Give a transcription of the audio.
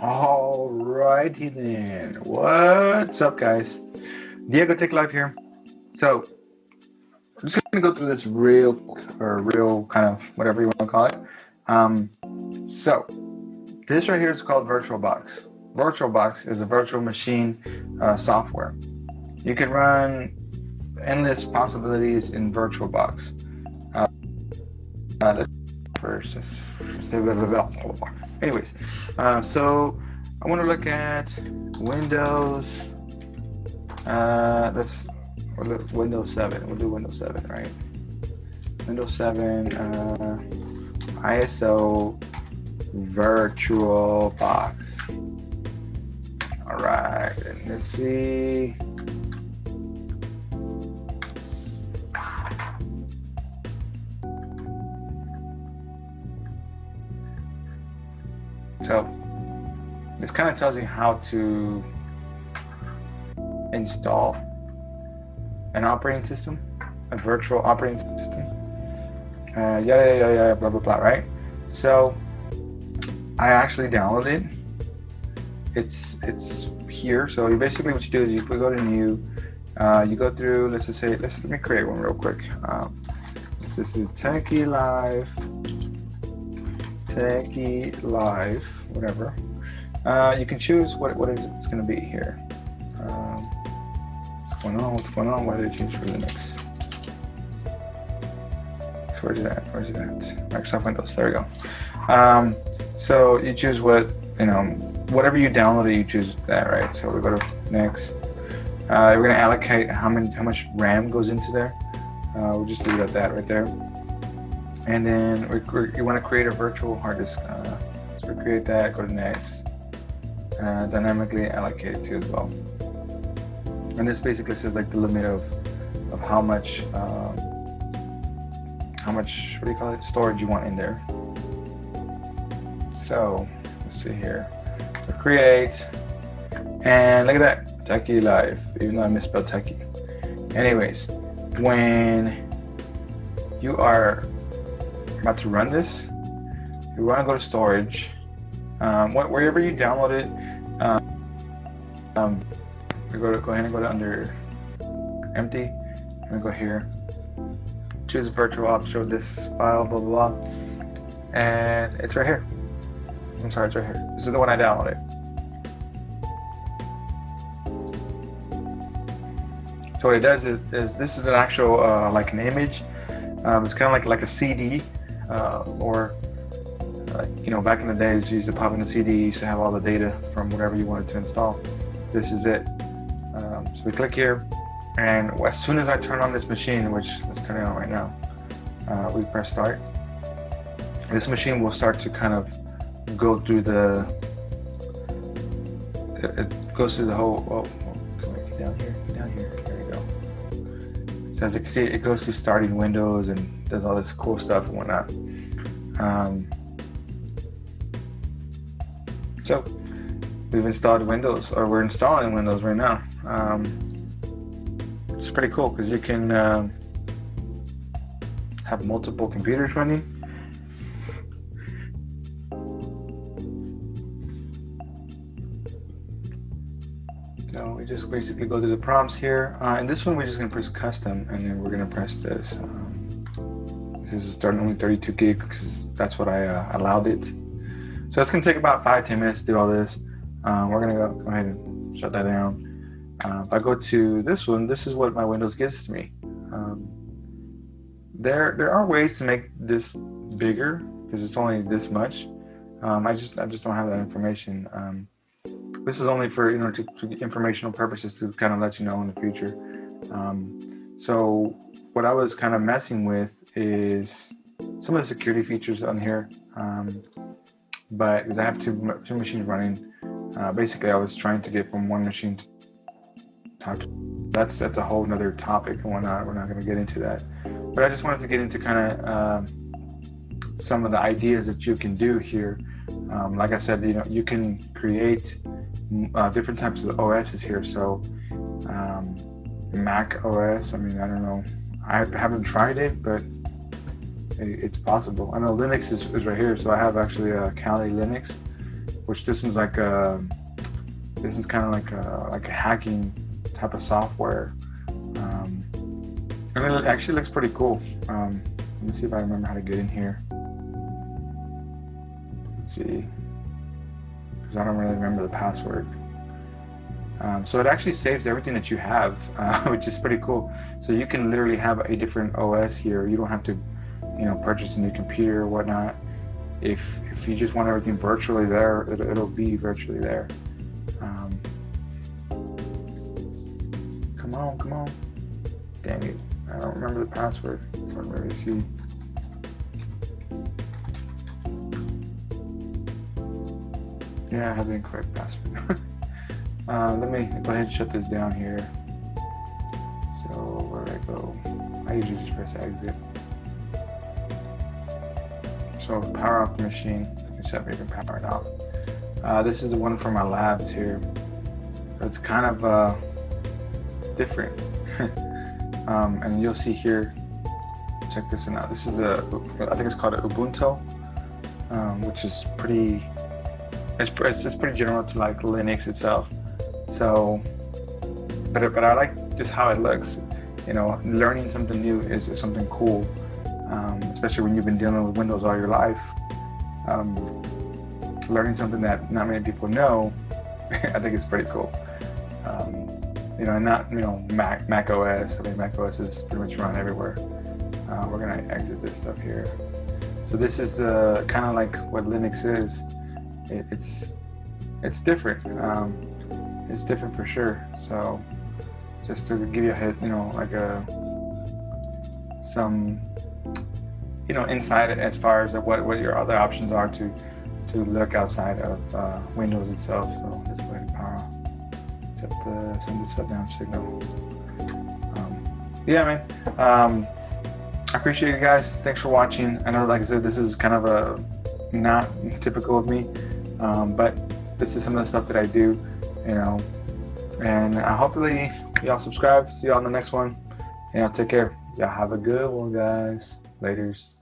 Alrighty then. What's up, guys? Diego Tech Live here. So, I'm just gonna go through this real kind of whatever you want to call it. So, this right here is called VirtualBox. VirtualBox is a virtual machine software. You can run endless possibilities in VirtualBox. Let's first anyways, so I want to look at Windows. Let's Windows 7. We'll do Windows 7, right? Windows 7 ISO VirtualBox. All right, and let's see. So this kind of tells you how to install an operating system, a virtual operating system, yada, blah, blah, blah, right? So I actually downloaded it. It's here. So you basically what you do is you go to new, you go through, let me create one real quick. This is Techie Live, whatever. You can choose what it's going to be here. What's going on? Why did it change for Linux? Where's it at? Microsoft Windows. There we go. So you choose whatever you downloaded, you choose that, right? So we go to next. We're going to allocate how much RAM goes into there. We'll just leave it at that right there. And then you want to create a virtual hard disk. So we create that, go to next. Dynamically allocate it to as well. And this basically says like the limit of how much what do you call it, storage you want in there. So let's see here. So create, and look at that, Techie Live, even though I misspelled Techie. Anyways, when you are about to run this, you want to go to storage, wherever you download it. Go ahead and go to under empty, and go here, choose virtual option of this file, blah blah blah, and it's right here. It's right here. This is the one I downloaded. So what it does is this is an actual like an image. It's kind of like a CD, or back in the days you used to pop in a CD, you used to have all the data from whatever you wanted to install. This is it. So we click here, and as soon as I turn on this machine, which let's turn it on right now, we press start. This machine will start to kind of go through it goes through the whole. Come on, get down here. There you go. So as you can see, it goes through starting Windows and does all this cool stuff and whatnot. So we've installed Windows, or we're installing Windows right now. It's pretty cool because you can have multiple computers running. So we just basically go to the prompts here. And this one we're just going to press custom, and then we're going to press this. This is starting only 32 gigs because that's what I allowed it. So it's going to take about 5-10 minutes to do all this. We're going to go ahead and shut that down. If I go to this one, this is what my Windows gives to me. There are ways to make this bigger because it's only this much. I just don't have that information. This is only for to informational purposes to kind of let you know in the future. So what I was kind of messing with is some of the security features on here. But because I have two machines running, basically I was trying to get from one machine to talk to. That's a whole nother topic and whatnot. We're not going to get into that. But I just wanted to get into kind of some of the ideas that you can do here. Like I said, you can create different types of OSs here. So Mac OS, I mean, I don't know. I haven't tried it, but it's possible. I know Linux is right here, so I have actually a Kali Linux, which this is like this is kind of like a hacking type of software. And it actually looks pretty cool. Let me see if I remember how to get in here. Let's see, because I don't really remember the password. So it actually saves everything that you have, which is pretty cool. So you can literally have a different OS here. You don't have to, purchase a new computer or whatnot. If you just want everything virtually there, it'll be virtually there. Come on. Dang it. I don't remember the password. So let me see. Yeah, I have the incorrect password. Let me go ahead and shut this down here. So where do I go? I usually just press exit. So power off the machine. Except you can power it off. This is the one for my labs here. So it's kind of different. And you'll see here. Check this out. This is I think it's called an Ubuntu, which is pretty. It's pretty general to like Linux itself. So, but I like just how it looks. Learning something new is something cool, especially when you've been dealing with Windows all your life. Learning something that not many people know, I think it's pretty cool. And not Mac OS. I mean, Mac OS is pretty much run everywhere. We're gonna exit this stuff here. So this is the kind of like what Linux is. It's different. It's different for sure. So just to give you a hit, like some insight as far as what your other options are to look outside of Windows itself. So let's go ahead and power off. Send the shutdown signal. Yeah, man. I appreciate you guys. Thanks for watching. I know, like I said, this is kind of a not typical of me, but this is some of the stuff that I do, and hopefully y'all subscribe. See y'all on the next one. Take care. Y'all have a good one, guys. Laters.